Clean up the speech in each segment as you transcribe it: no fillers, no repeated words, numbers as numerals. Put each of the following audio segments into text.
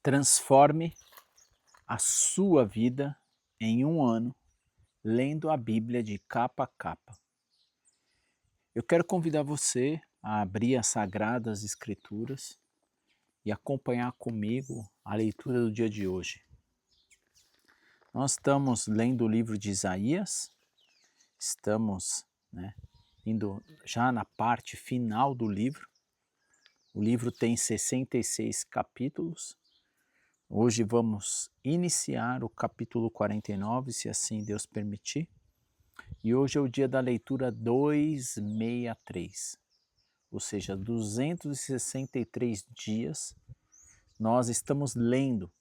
Transforme a sua vida em um ano lendo a Bíblia de capa a capa. Eu quero convidar você a abrir as Sagradas Escrituras e acompanhar comigo a leitura do dia de hoje. Nós estamos lendo o livro de Isaías, estamos indo já na parte final do livro. O livro tem 66 capítulos. Hoje vamos iniciar o capítulo 49, se assim Deus permitir. E hoje é o dia da leitura 263, ou seja, 263 dias nós estamos lendo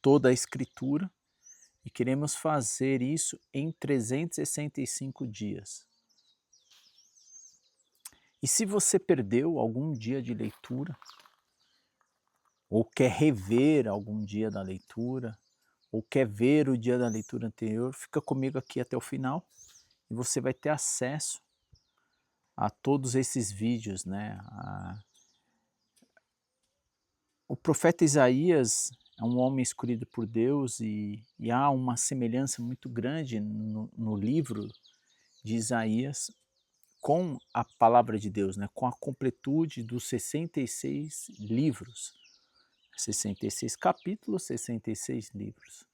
toda a Escritura e queremos fazer isso em 365 dias. E se você perdeu algum dia de leitura, ou quer rever algum dia da leitura, ou quer ver o dia da leitura anterior, fica comigo aqui até o final e você vai ter acesso a todos esses vídeos, O profeta Isaías é um homem escolhido por Deus e há uma semelhança muito grande no livro de Isaías com a palavra de Deus, com a completude dos 66 livros. 66 capítulos, 66 livros.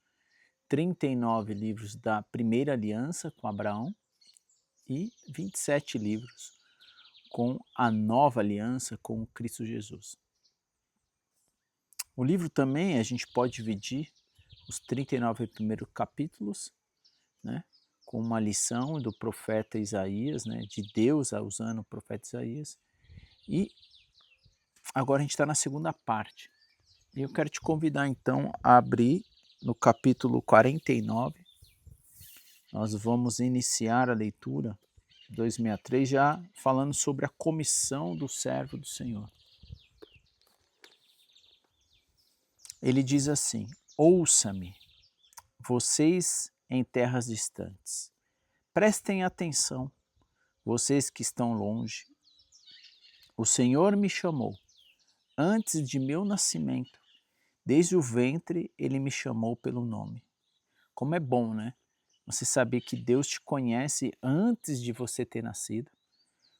39 livros da primeira aliança com Abraão e 27 livros com a nova aliança com Cristo Jesus. O livro também a gente pode dividir os 39 primeiros capítulos, com uma lição do profeta Isaías, de Deus usando o profeta Isaías. E agora a gente está na segunda parte. E eu quero te convidar então a abrir no capítulo 49. Nós vamos iniciar a leitura 263 já falando sobre a comissão do servo do Senhor. Ele diz assim: ouça-me, vocês em terras distantes. Prestem atenção, vocês que estão longe. O Senhor me chamou antes de meu nascimento. Desde o ventre ele me chamou pelo nome. Como é bom, você saber que Deus te conhece antes de você ter nascido.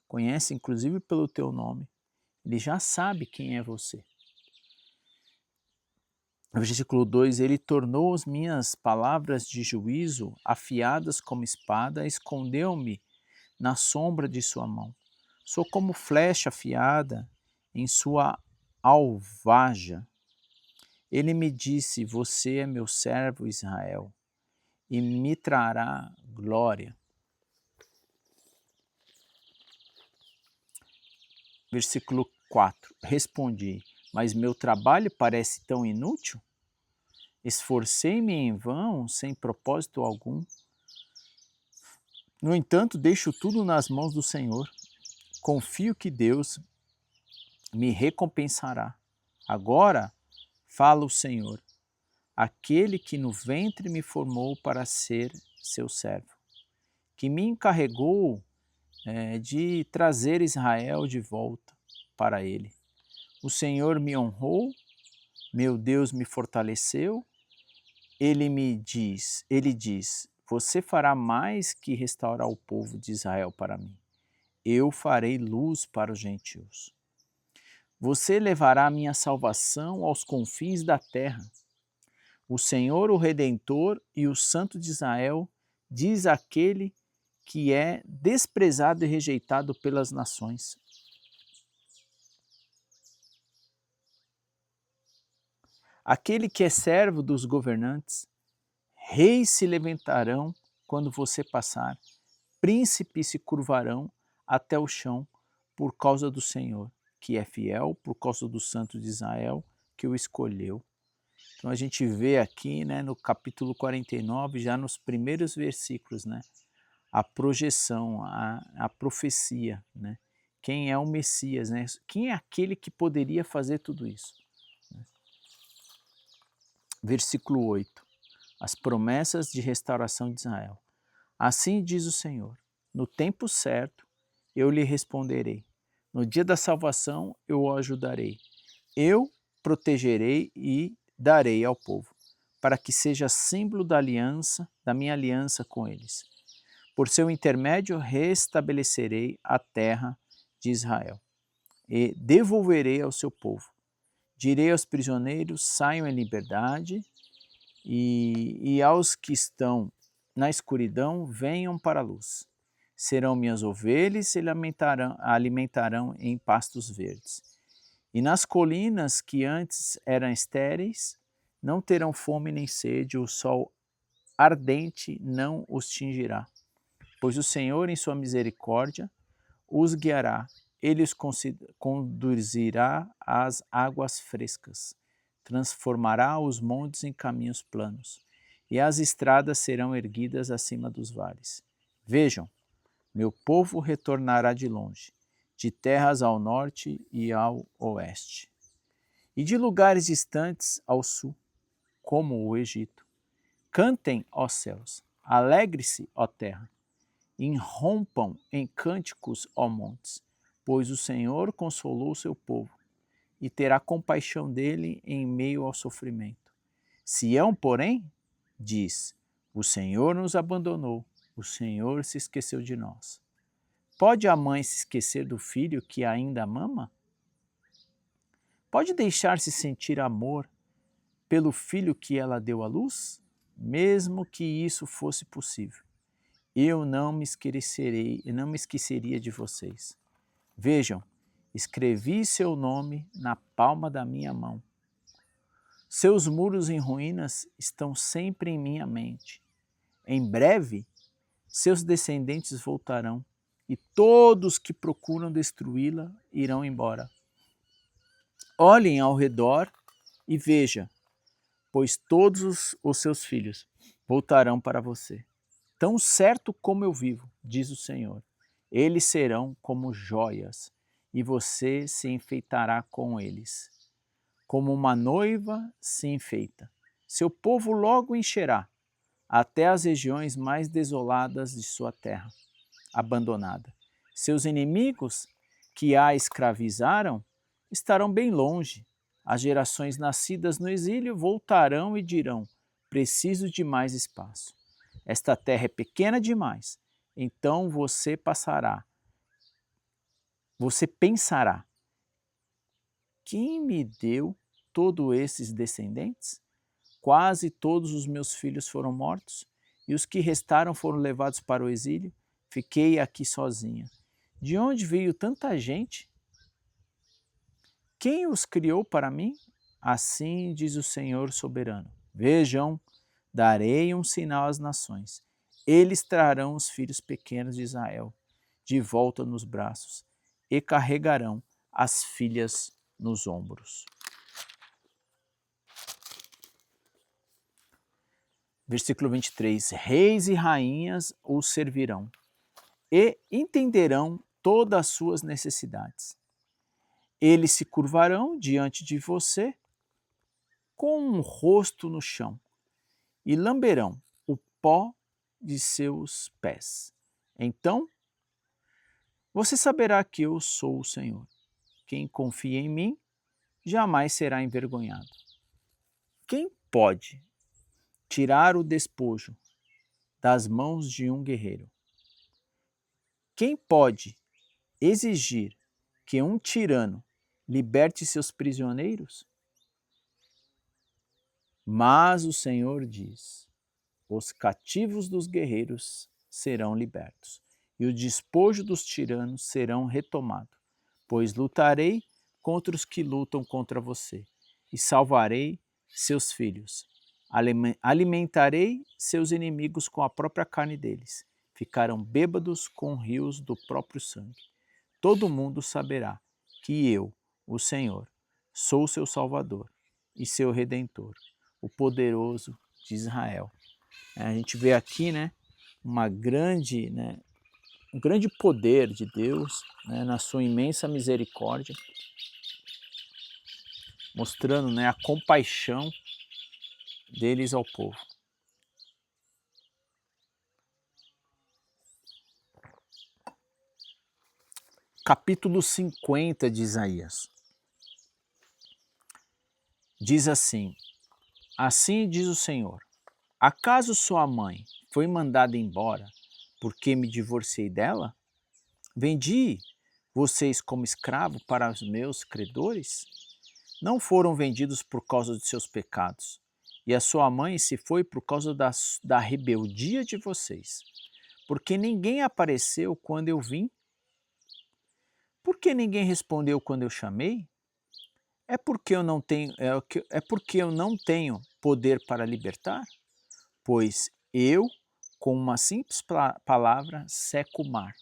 Conhece inclusive pelo teu nome. Ele já sabe quem é você. No versículo 2, ele tornou as minhas palavras de juízo afiadas como espada, escondeu-me na sombra de sua mão. Sou como flecha afiada em sua alvaja. Ele me disse: você é meu servo Israel, e me trará glória. Versículo 4. Respondi: mas meu trabalho parece tão inútil? Esforcei-me em vão, sem propósito algum. No entanto, deixo tudo nas mãos do Senhor. Confio que Deus me recompensará. Agora fala o Senhor, aquele que no ventre me formou para ser seu servo, que me encarregou de trazer Israel de volta para ele. O Senhor me honrou, meu Deus me fortaleceu. Ele diz, você fará mais que restaurar o povo de Israel para mim. Eu farei luz para os gentios. Você levará a minha salvação aos confins da terra. O Senhor, o Redentor e o Santo de Israel, diz aquele que é desprezado e rejeitado pelas nações. Aquele que é servo dos governantes, reis se levantarão quando você passar, príncipes se curvarão até o chão por causa do Senhor, que é fiel, por causa do Santo de Israel, que o escolheu. Então a gente vê aqui, no capítulo 49, já nos primeiros versículos, a projeção, a profecia, quem é o Messias, quem é aquele que poderia fazer tudo isso. Versículo 8, as promessas de restauração de Israel. Assim diz o Senhor, no tempo certo eu lhe responderei, no dia da salvação eu o ajudarei. Eu protegerei e darei ao povo, para que seja símbolo da aliança, da minha aliança com eles. Por seu intermédio restabelecerei a terra de Israel e devolverei ao seu povo. Direi aos prisioneiros, saiam em liberdade, e aos que estão na escuridão, venham para a luz. Serão minhas ovelhas e se alimentarão em pastos verdes. E nas colinas que antes eram estéreis, não terão fome nem sede, o sol ardente não os tingirá. Pois o Senhor, em sua misericórdia, os guiará, ele os conduzirá às águas frescas, transformará os montes em caminhos planos, e as estradas serão erguidas acima dos vales. Vejam, meu povo retornará de longe, de terras ao norte e ao oeste, e de lugares distantes ao sul, como o Egito. Cantem, ó céus, alegre-se, ó terra, irrompam em cânticos, ó montes, pois o Senhor consolou seu povo e terá compaixão dele em meio ao sofrimento. Sião, porém, diz: o Senhor nos abandonou, o Senhor se esqueceu de nós. Pode a mãe se esquecer do filho que ainda mama? Pode deixar-se sentir amor pelo filho que ela deu à luz? Mesmo que isso fosse possível, eu não me esqueceria de vocês. Vejam, escrevi seu nome na palma da minha mão. Seus muros em ruínas estão sempre em minha mente. Em breve, seus descendentes voltarão, e todos que procuram destruí-la irão embora. Olhem ao redor e veja, pois todos os seus filhos voltarão para você. Tão certo como eu vivo, diz o Senhor, eles serão como joias, e você se enfeitará com eles. Como uma noiva se enfeita, seu povo logo encherá, até as regiões mais desoladas de sua terra, abandonada. Seus inimigos, que a escravizaram, estarão bem longe. As gerações nascidas no exílio voltarão e dirão: preciso de mais espaço. Esta terra é pequena demais. Então você pensará: quem me deu todos esses descendentes? Quase todos os meus filhos foram mortos, e os que restaram foram levados para o exílio. Fiquei aqui sozinha. De onde veio tanta gente? Quem os criou para mim? Assim diz o Senhor soberano. Vejam, darei um sinal às nações. Eles trarão os filhos pequenos de Israel de volta nos braços e carregarão as filhas nos ombros. Versículo 23. Reis e rainhas os servirão e entenderão todas as suas necessidades. Eles se curvarão diante de você com um rosto no chão e lamberão o pó de seus pés. Então, você saberá que eu sou o Senhor. Quem confia em mim jamais será envergonhado. Quem pode tirar o despojo das mãos de um guerreiro? Quem pode exigir que um tirano liberte seus prisioneiros? Mas o Senhor diz: os cativos dos guerreiros serão libertos, e o despojo dos tiranos serão retomado, pois lutarei contra os que lutam contra você, e salvarei seus filhos. Alimentarei seus inimigos com a própria carne deles. Ficarão bêbados com rios do próprio sangue. Todo mundo saberá que eu, o Senhor, sou seu Salvador e seu Redentor, o poderoso de Israel. A gente vê aqui, um grande poder de Deus, na sua imensa misericórdia, mostrando, a compaixão deles ao povo. Capítulo 50 de Isaías. diz assim: assim diz o Senhor, acaso sua mãe foi mandada embora porque me divorciei dela? Vendi vocês como escravo para os meus credores? Não foram vendidos por causa de seus pecados, e a sua mãe se foi por causa da rebeldia de vocês. Porque ninguém apareceu quando eu vim? Por que ninguém respondeu quando eu chamei? É porque eu não tenho poder para libertar? Pois eu, com uma simples palavra, seco o mar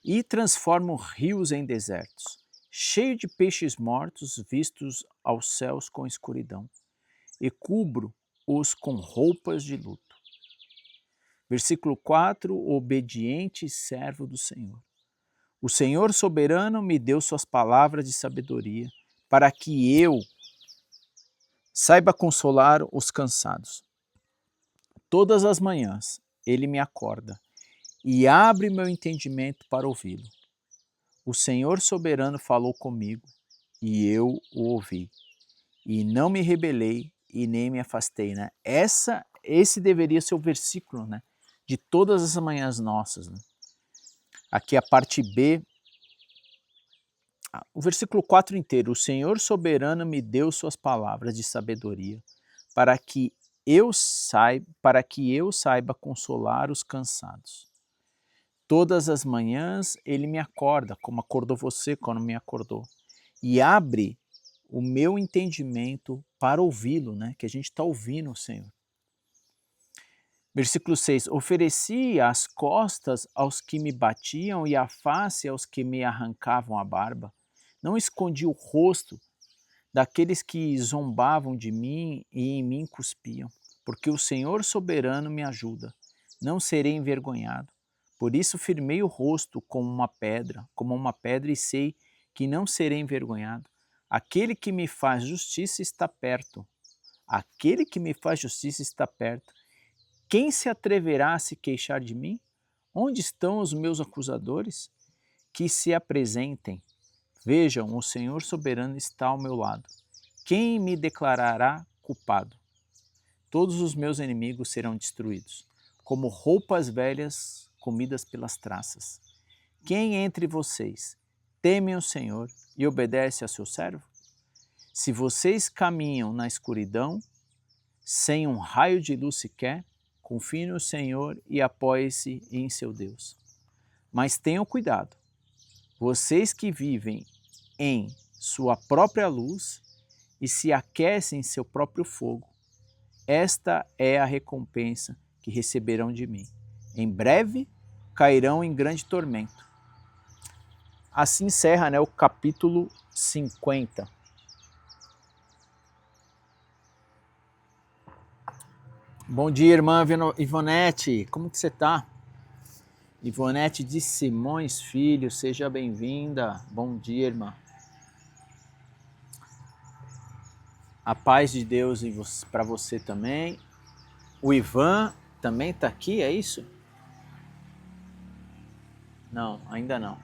e transformo rios em desertos, cheio de peixes mortos vistos aos céus com escuridão, e cubro-os com roupas de luto. Versículo 4, o obediente servo do Senhor. O Senhor soberano me deu suas palavras de sabedoria, para que eu saiba consolar os cansados. Todas as manhãs ele me acorda e abre meu entendimento para ouvi-lo. O Senhor soberano falou comigo e eu o ouvi. E não me rebelei e nem me afastei. Né? Esse deveria ser o versículo, né, de todas as manhãs nossas. Né? Aqui a parte B, o versículo 4 inteiro. O Senhor soberano me deu suas palavras de sabedoria para que eu saiba consolar os cansados. Todas as manhãs ele me acorda, como acordou você quando me acordou, e abre o meu entendimento para ouvi-lo, né? Que a gente está ouvindo o Senhor. Versículo 6, ofereci as costas aos que me batiam e a face aos que me arrancavam a barba. Não escondi o rosto daqueles que zombavam de mim e em mim cuspiam, porque o Senhor soberano me ajuda, não serei envergonhado. Por isso firmei o rosto como uma pedra e sei que não serei envergonhado. Aquele que me faz justiça está perto. Aquele que me faz justiça está perto. Quem se atreverá a se queixar de mim? Onde estão os meus acusadores? Que se apresentem. Vejam, o Senhor soberano está ao meu lado. Quem me declarará culpado? Todos os meus inimigos serão destruídos, como roupas velhas comidas pelas traças. Quem entre vocês teme o Senhor e obedece a seu servo? Se vocês caminham na escuridão, sem um raio de luz sequer, confie no Senhor e apoie-se em seu Deus. Mas tenham cuidado, vocês que vivem em sua própria luz e se aquecem em seu próprio fogo, esta é a recompensa que receberão de mim. Em breve cairão em grande tormento. Assim encerra, né, o capítulo 50. Bom dia, irmã Ivonete, como que você está? Ivonete de Simões Filho, seja bem-vinda. Bom dia, irmã. A paz de Deus para você também. O Ivan também está aqui, é isso? Não, ainda não.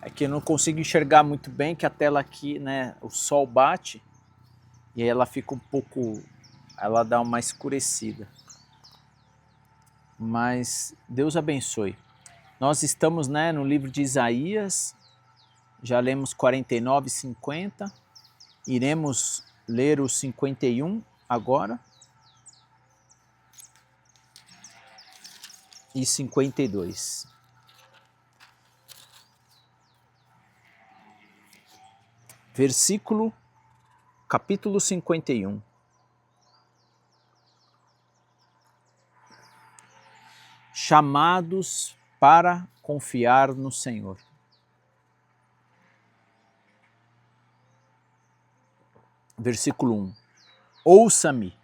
É que eu não consigo enxergar muito bem, que a tela aqui, né, o sol bate e aí ela fica um pouco, ela dá uma escurecida. Mas Deus abençoe. Nós estamos, né, no livro de Isaías, já lemos 49 e 50, iremos ler o 51 agora e 52. Capítulo 51. Chamados para confiar no Senhor. Versículo 1. Ouça-me,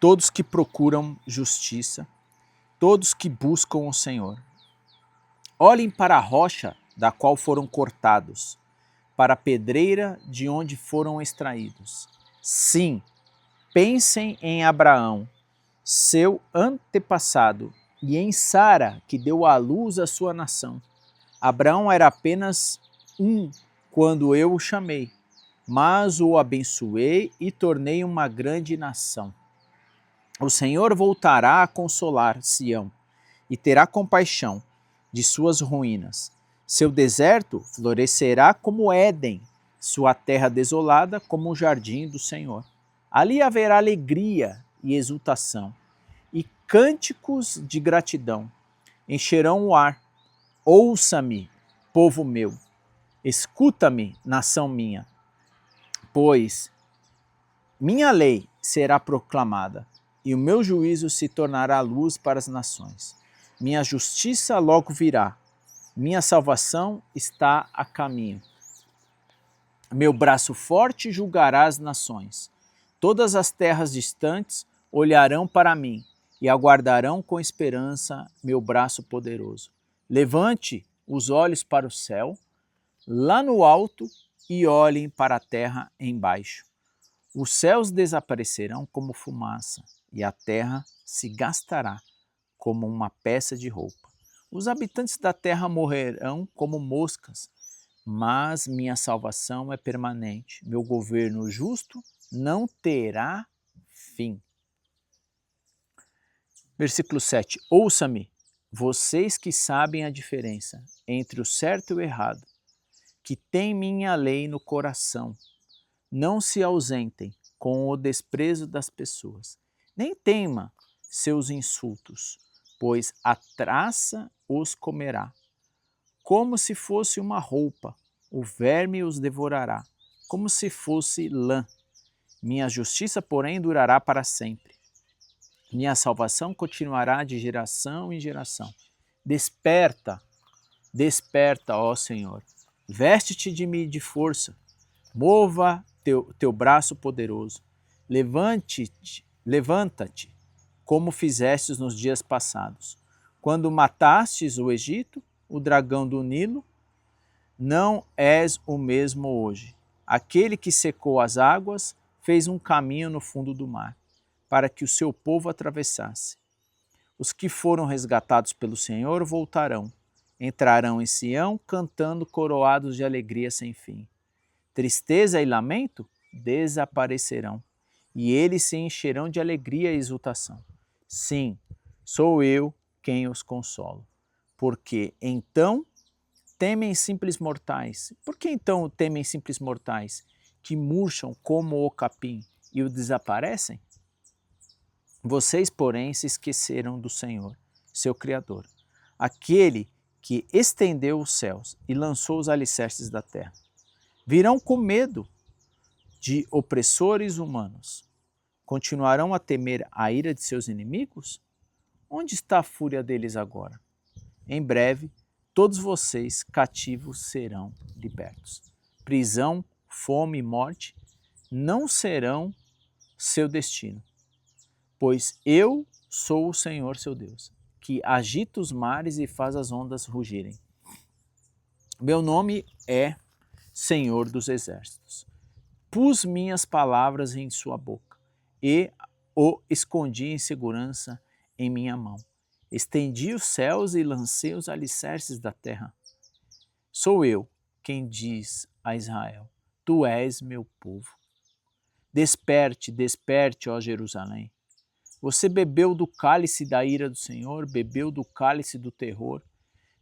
todos que procuram justiça, todos que buscam o Senhor. Olhem para a rocha da qual foram cortados, para a pedreira de onde foram extraídos. Sim, pensem em Abraão, seu antepassado, e em Sara, que deu à luz a sua nação. Abraão era apenas um quando eu o chamei, mas o abençoei e tornei uma grande nação. O Senhor voltará a consolar Sião e terá compaixão de suas ruínas. Seu deserto florescerá como Éden, sua terra desolada como o jardim do Senhor. Ali haverá alegria e exultação, e cânticos de gratidão encherão o ar. Ouça-me, povo meu, escuta-me, nação minha, pois minha lei será proclamada, e o meu juízo se tornará luz para as nações. Minha justiça logo virá, minha salvação está a caminho. Meu braço forte julgará as nações. Todas as terras distantes olharão para mim e aguardarão com esperança meu braço poderoso. Levante os olhos para o céu, lá no alto, e olhem para a terra embaixo. Os céus desaparecerão como fumaça, e a terra se gastará como uma peça de roupa. Os habitantes da terra morrerão como moscas, mas minha salvação é permanente. Meu governo justo não terá fim. Versículo 7. Ouça-me, vocês que sabem a diferença entre o certo e o errado, que têm minha lei no coração. Não se ausentem com o desprezo das pessoas, nem tema seus insultos, pois a traça os comerá. Como se fosse uma roupa, o verme os devorará, como se fosse lã. Minha justiça, porém, durará para sempre. Minha salvação continuará de geração em geração. Desperta, desperta, ó Senhor. Veste-te de mim de força. Mova teu braço poderoso. Levanta-te, como fizestes nos dias passados. Quando matastes o Egito, o dragão do Nilo, não és o mesmo hoje. Aquele que secou as águas fez um caminho no fundo do mar, para que o seu povo atravessasse. Os que foram resgatados pelo Senhor voltarão, entrarão em Sião cantando coroados de alegria sem fim. Tristeza e lamento desaparecerão, e eles se encherão de alegria e exultação. Sim, sou eu quem os consolo. Porque então temem simples mortais. Por que então temem simples mortais, que murcham como o capim e o desaparecem? Vocês, porém, se esqueceram do Senhor, seu Criador, aquele que estendeu os céus e lançou os alicerces da terra. Virão com medo de opressores humanos. Continuarão a temer a ira de seus inimigos? Onde está a fúria deles agora? Em breve, todos vocês cativos serão libertos. Prisão, fome e morte não serão seu destino, pois eu sou o Senhor seu Deus, que agita os mares e faz as ondas rugirem. Meu nome é Senhor dos Exércitos. Pus minhas palavras em sua boca e o escondi em segurança em minha mão. Estendi os céus e lancei os alicerces da terra. Sou eu quem diz a Israel: Tu és meu povo. Desperte, desperte, ó Jerusalém. Você bebeu do cálice da ira do Senhor, bebeu do cálice do terror,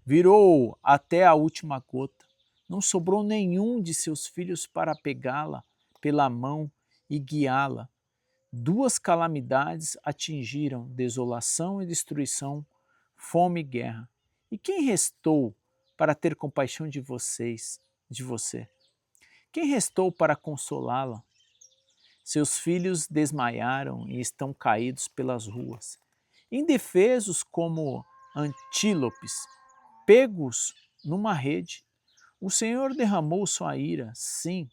virou até a última gota. Não sobrou nenhum de seus filhos para pegá-la pela mão e guiá-la. Duas calamidades atingiram, desolação e destruição, fome e guerra. E quem restou para ter compaixão de você? Quem restou para consolá-la? Seus filhos desmaiaram e estão caídos pelas ruas, indefesos como antílopes, pegos numa rede. O Senhor derramou sua ira, sim,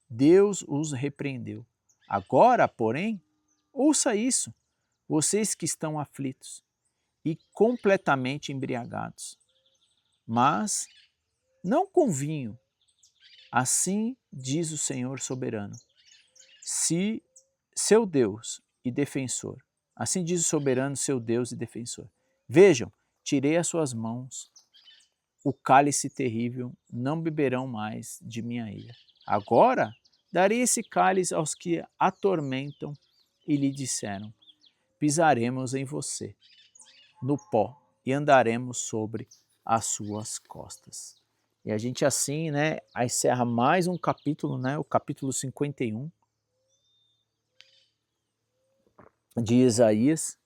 Deus os repreendeu. Agora, porém, ouça isso, vocês que estão aflitos e completamente embriagados, mas não com vinho. Assim diz o Senhor soberano, se seu Deus e defensor. Assim diz o soberano, seu Deus e defensor. Vejam, tirei as suas mãos o cálice terrível, não beberão mais de minha ira. Agora Darei esse cálice aos que atormentam e lhe disseram: pisaremos em você, no pó, e andaremos sobre as suas costas. E a gente assim, né, encerra mais um capítulo, né, o capítulo 51 de Isaías.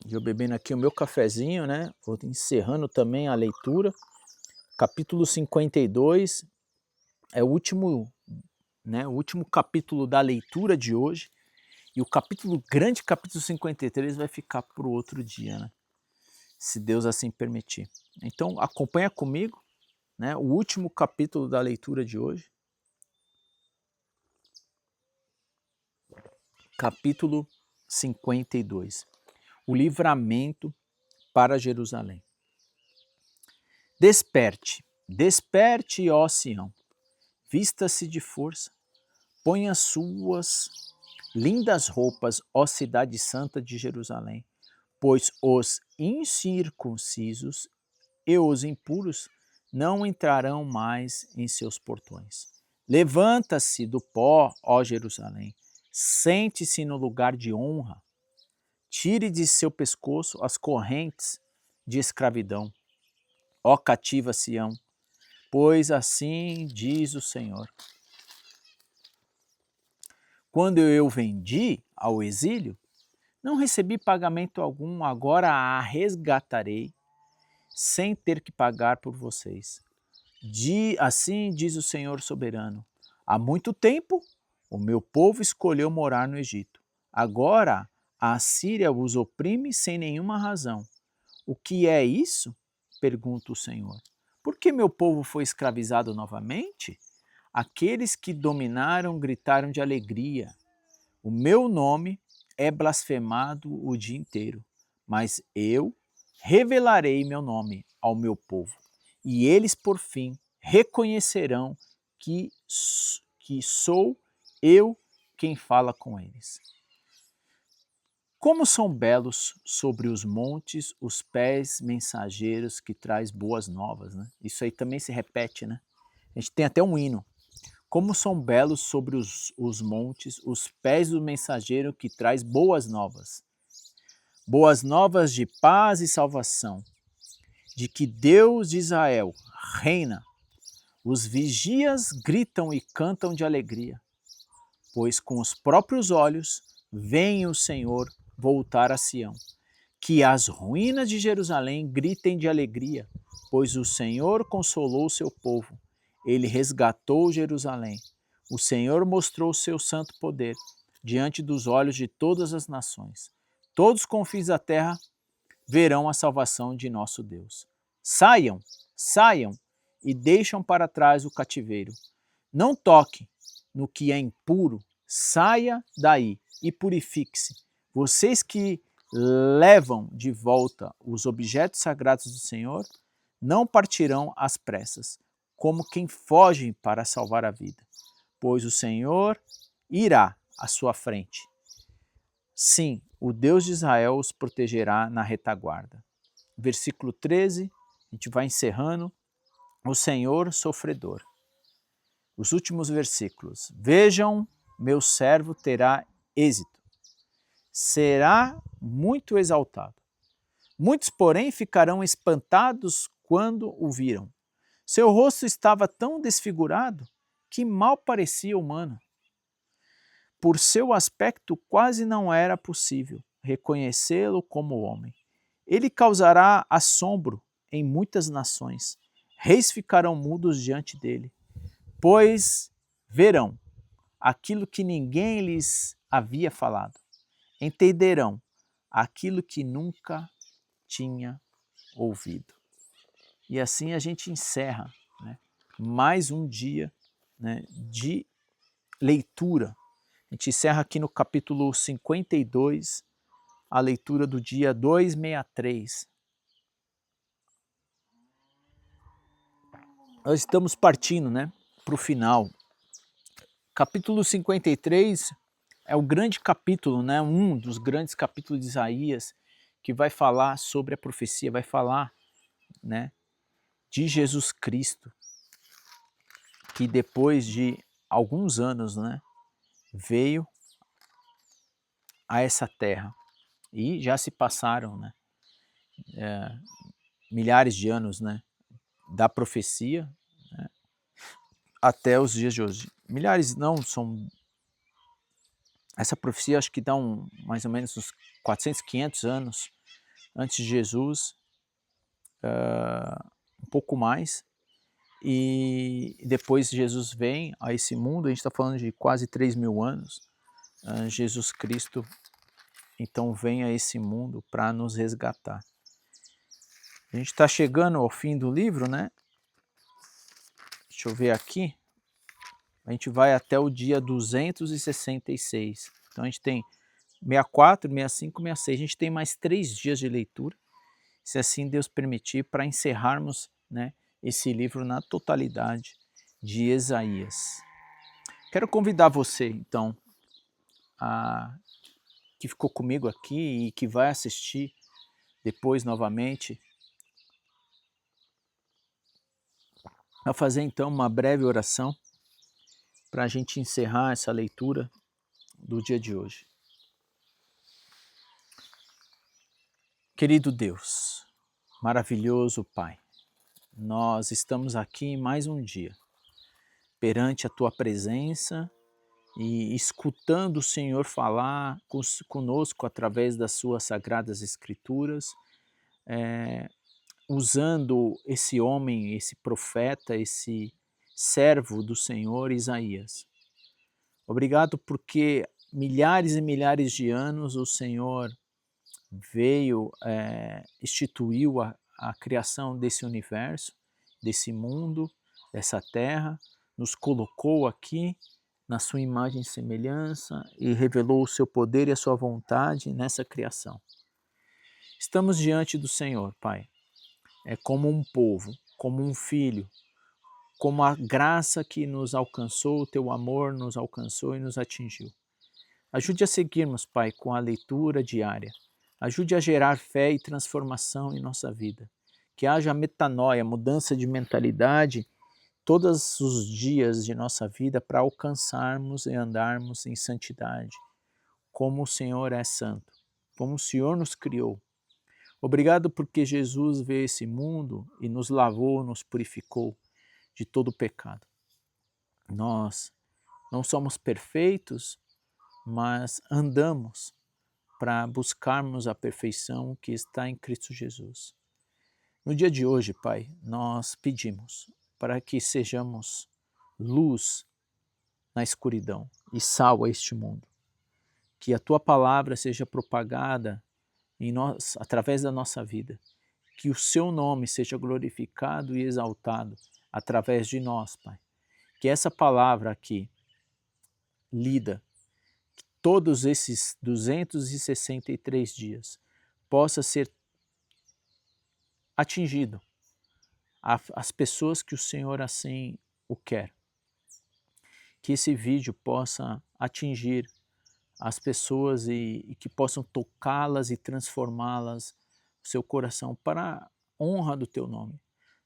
Eu bebendo aqui o meu cafezinho, né, vou encerrando também a leitura. Capítulo 52 é o último, né, o último capítulo da leitura de hoje. E o grande capítulo 53 vai ficar para o outro dia, né? Se Deus assim permitir. Então acompanha comigo, né, o último capítulo da leitura de hoje. Capítulo 52. O livramento para Jerusalém. Desperte, desperte, ó Sião, vista-se de força, ponha suas lindas roupas, ó cidade santa de Jerusalém, pois os incircuncisos e os impuros não entrarão mais em seus portões. Levanta-se do pó, ó Jerusalém, sente-se no lugar de honra, tire de seu pescoço as correntes de escravidão, ó cativa Sião, pois assim diz o Senhor. Quando eu vendi ao exílio, não recebi pagamento algum, agora a resgatarei, sem ter que pagar por vocês. Assim diz o Senhor soberano. Há muito tempo o meu povo escolheu morar no Egito. Agora a Assíria os oprime sem nenhuma razão. O que é isso? Pergunta o Senhor. Por que meu povo foi escravizado novamente? Aqueles que dominaram gritaram de alegria. O meu nome é blasfemado o dia inteiro, mas eu revelarei meu nome ao meu povo, e eles, por fim, reconhecerão que sou eu quem fala com eles. Como são belos sobre os montes os pés mensageiros que traz boas novas, né? Isso aí também se repete, né? A gente tem até um hino. Como são belos sobre os montes os pés do mensageiro que traz boas novas. Boas novas de paz e salvação, de que Deus de Israel reina. Os vigias gritam e cantam de alegria, pois com os próprios olhos vem o Senhor voltar a Sião. Que as ruínas de Jerusalém gritem de alegria, pois o Senhor consolou seu povo. Ele resgatou Jerusalém. O Senhor mostrou seu santo poder diante dos olhos de todas as nações. Todos os confins da terra verão a salvação de nosso Deus. Saiam, saiam e deixam para trás o cativeiro. Não toque no que é impuro, saia daí e purifique-se. Vocês que levam de volta os objetos sagrados do Senhor, não partirão às pressas, como quem foge para salvar a vida, pois o Senhor irá à sua frente. Sim, o Deus de Israel os protegerá na retaguarda. Versículo 13, a gente vai encerrando. O Senhor sofredor. Os últimos versículos. Vejam, meu servo terá êxito. Será muito exaltado. Muitos, porém, ficarão espantados quando o viram. Seu rosto estava tão desfigurado que mal parecia humano. Por seu aspecto, quase não era possível reconhecê-lo como homem. Ele causará assombro em muitas nações. Reis ficarão mudos diante dele, pois verão aquilo que ninguém lhes havia falado. Entenderão aquilo que nunca tinha ouvido. E assim a gente encerra, né, mais um dia, né, de leitura. A gente encerra aqui no capítulo 52, a leitura do dia 263. Nós estamos partindo, né, para o final. Capítulo 53 é o grande capítulo, né, um dos grandes capítulos de Isaías, que vai falar sobre a profecia, vai falar, né, de Jesus Cristo, que depois de alguns anos, né, veio a essa terra e já se passaram, né, milhares de anos, né, da profecia, né, até os dias de hoje. Milhares não, são... Essa profecia acho que dá mais ou menos uns 400, 500 anos antes de Jesus, um pouco mais, e depois Jesus vem a esse mundo, a gente está falando de quase 3.000 anos, Jesus Cristo então vem a esse mundo para nos resgatar. A gente está chegando ao fim do livro, né? Deixa eu ver aqui. A gente vai até o dia 266. Então a gente tem 64, 65, 66. A gente tem mais 3 dias de leitura, se assim Deus permitir, para encerrarmos, né, esse livro na totalidade de Isaías. Quero convidar você, então, que ficou comigo aqui e que vai assistir depois novamente, a fazer então uma breve oração para a gente encerrar essa leitura do dia de hoje. Querido Deus, maravilhoso Pai, nós estamos aqui mais um dia, perante a Tua presença e escutando o Senhor falar conosco através das Suas Sagradas Escrituras, usando esse homem, esse profeta, esse servo do Senhor, Isaías. Obrigado porque milhares e milhares de anos o Senhor veio, instituiu a criação desse universo, desse mundo, dessa terra, nos colocou aqui na sua imagem e semelhança e revelou o seu poder e a sua vontade nessa criação. Estamos diante do Senhor, Pai, como um povo, como um filho, como a graça que nos alcançou, o teu amor nos alcançou e nos atingiu. Ajude a seguirmos, Pai, com a leitura diária. Ajude a gerar fé e transformação em nossa vida. Que haja metanoia, mudança de mentalidade, todos os dias de nossa vida para alcançarmos e andarmos em santidade, como o Senhor é santo, como o Senhor nos criou. Obrigado porque Jesus veio a esse mundo e nos lavou, nos purificou de todo o pecado. Nós não somos perfeitos, mas andamos para buscarmos a perfeição que está em Cristo Jesus. No dia de hoje, Pai, nós pedimos para que sejamos luz na escuridão e sal a este mundo. Que a Tua palavra seja propagada em nós, através da nossa vida. Que o Seu nome seja glorificado e exaltado através de nós, Pai. Que essa palavra aqui, lida, todos esses 263 dias, possa ser atingido as pessoas que o Senhor assim o quer. Que esse vídeo possa atingir as pessoas e que possam tocá-las e transformá-las, o seu coração, para a honra do Teu nome.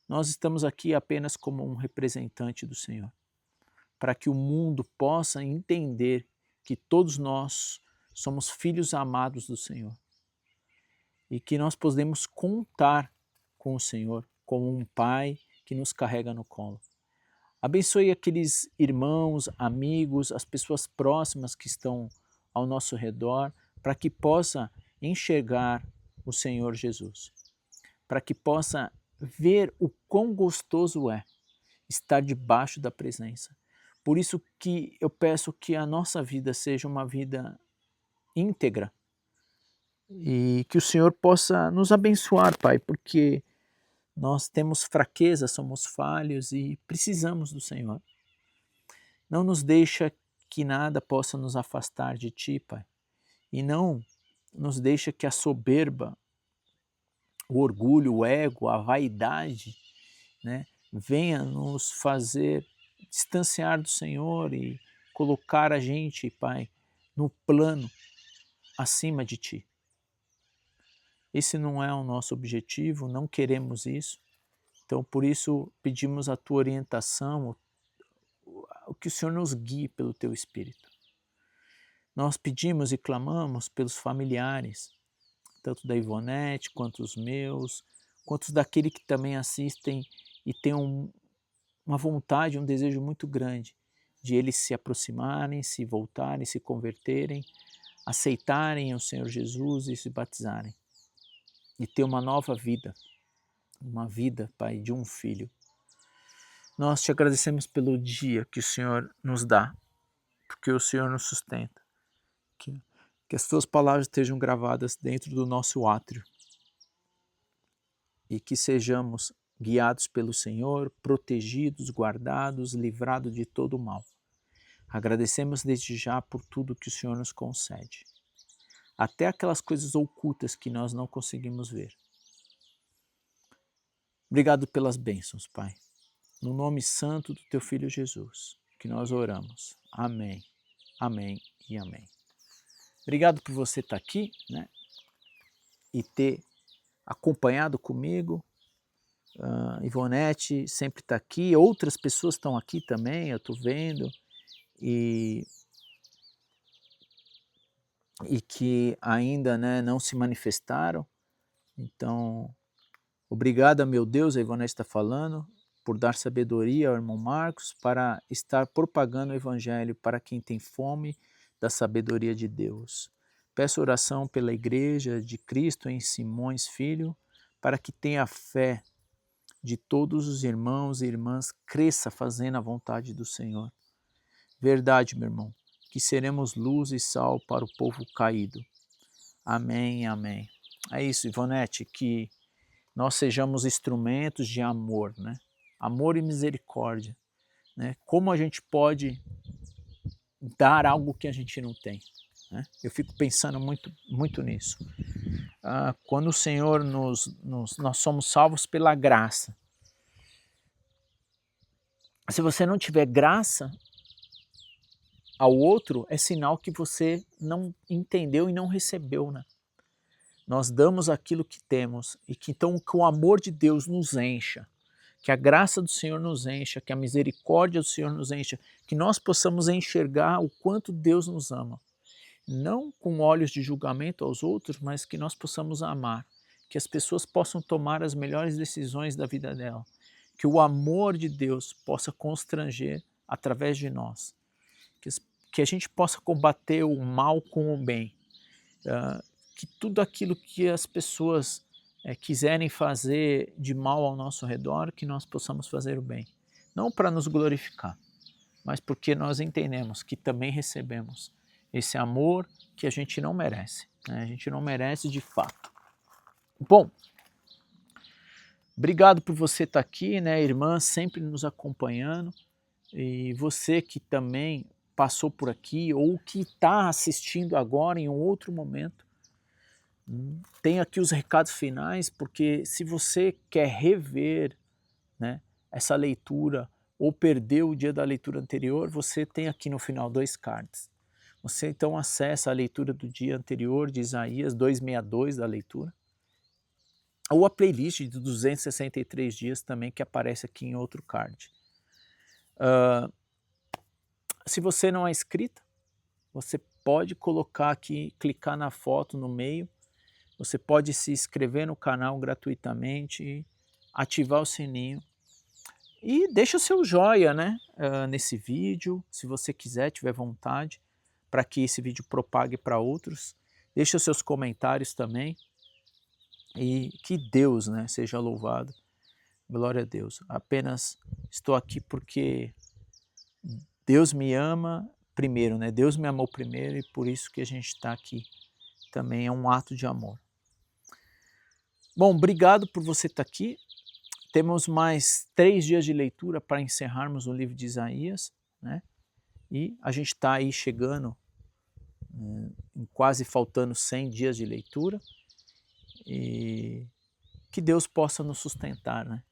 Nós estamos aqui apenas como um representante do Senhor, para que o mundo possa entender que todos nós somos filhos amados do Senhor e que nós podemos contar com o Senhor como um Pai que nos carrega no colo. Abençoe aqueles irmãos, amigos, as pessoas próximas que estão ao nosso redor, para que possa enxergar o Senhor Jesus, para que possa ver o quão gostoso é estar debaixo da presença. Por isso que eu peço que a nossa vida seja uma vida íntegra e que o Senhor possa nos abençoar, Pai, porque nós temos fraqueza, somos falhos e precisamos do Senhor. Não nos deixa que nada possa nos afastar de Ti, Pai, e não nos deixa que a soberba, o orgulho, o ego, a vaidade, né, venha nos fazer distanciar do Senhor e colocar a gente, Pai, no plano acima de Ti. Esse não é o nosso objetivo, não queremos isso. Então, por isso, pedimos a Tua orientação, o que o Senhor nos guie pelo Teu Espírito. Nós pedimos e clamamos pelos familiares, tanto da Ivonete, quanto os meus, quanto daquele que também assistem e tem uma vontade, um desejo muito grande de eles se aproximarem, se voltarem, se converterem, aceitarem o Senhor Jesus e se batizarem. E ter uma nova vida, uma vida, Pai, de um filho. Nós te agradecemos pelo dia que o Senhor nos dá, porque o Senhor nos sustenta. Que as tuas palavras estejam gravadas dentro do nosso átrio e que sejamos guiados pelo Senhor, protegidos, guardados, livrados de todo o mal. Agradecemos desde já por tudo que o Senhor nos concede, até aquelas coisas ocultas que nós não conseguimos ver. Obrigado pelas bênçãos, Pai. No nome santo do Teu Filho Jesus, que nós oramos. Amém, amém e amém. Obrigado por você estar aqui, né? E ter acompanhado comigo. Ivonete sempre está aqui, outras pessoas estão aqui também, eu estou vendo, e que ainda, né, não se manifestaram. Então, obrigado, meu Deus, a Ivonete está falando, por dar sabedoria ao irmão Marcos para estar propagando o Evangelho para quem tem fome da sabedoria de Deus. Peço oração pela Igreja de Cristo em Simões Filho, para que tenha fé de todos os irmãos e irmãs, cresça fazendo a vontade do Senhor. Verdade, meu irmão, que seremos luz e sal para o povo caído. Amém, amém. É isso, Ivonete, que nós sejamos instrumentos de amor, né? Amor e misericórdia, né? Como a gente pode dar algo que a gente não tem, né? Eu fico pensando muito nisso. Quando o Senhor nós somos salvos pela graça. Se você não tiver graça ao outro, é sinal que você não entendeu e não recebeu, né? Nós damos aquilo que temos e que então que o amor de Deus nos encha, que a graça do Senhor nos encha, que a misericórdia do Senhor nos encha, que nós possamos enxergar o quanto Deus nos ama. Não com olhos de julgamento aos outros, mas que nós possamos amar, que as pessoas possam tomar as melhores decisões da vida dela, que o amor de Deus possa constranger através de nós, que a gente possa combater o mal com o bem, que tudo aquilo que as pessoas quiserem fazer de mal ao nosso redor, que nós possamos fazer o bem. Não para nos glorificar, mas porque nós entendemos que também recebemos esse amor que a gente não merece, né? A gente não merece de fato. Bom, obrigado por você estar aqui, né, irmã, sempre nos acompanhando, e você que também passou por aqui ou que está assistindo agora em um outro momento. Tem aqui os recados finais, porque se você quer rever, né, essa leitura ou perdeu o dia da leitura anterior, você tem aqui no final 2 cards. Você então acessa a leitura do dia anterior de Isaías 262 da leitura, ou a playlist de 263 dias também que aparece aqui em outro card. Se você não é inscrita, você pode colocar aqui, clicar na foto no meio, você pode se inscrever no canal gratuitamente, ativar o sininho e deixa o seu joinha, né, nesse vídeo, se você quiser, tiver vontade, para que esse vídeo propague para outros. Deixa os seus comentários também e que Deus, né, seja louvado. Glória a Deus. Apenas estou aqui porque Deus me ama primeiro, né? Deus me amou primeiro e por isso que a gente está aqui. Também é um ato de amor. Bom, obrigado por você estar aqui. Temos mais 3 dias de leitura para encerrarmos o livro de Isaías, né? E a gente está aí chegando, quase faltando 100 dias de leitura. E que Deus possa nos sustentar, né?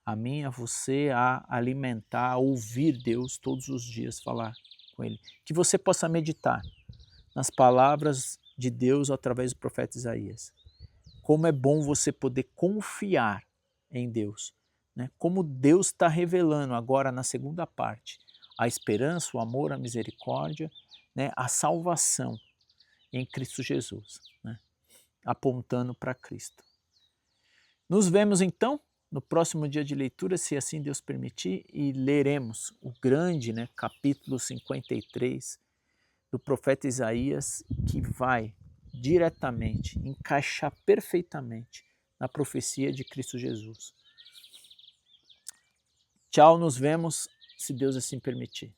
A mim, a você, a alimentar, a ouvir Deus todos os dias, falar com Ele. Que você possa meditar nas palavras de Deus através do profeta Isaías. Como é bom você poder confiar em Deus, né? Como Deus está revelando agora na segunda parte a esperança, o amor, a misericórdia, né, a salvação em Cristo Jesus, né, apontando para Cristo. Nos vemos então no próximo dia de leitura, se assim Deus permitir, e leremos o grande, né, capítulo 53 do profeta Isaías, que vai diretamente encaixar perfeitamente na profecia de Cristo Jesus. Tchau, nos vemos, se Deus assim permitir.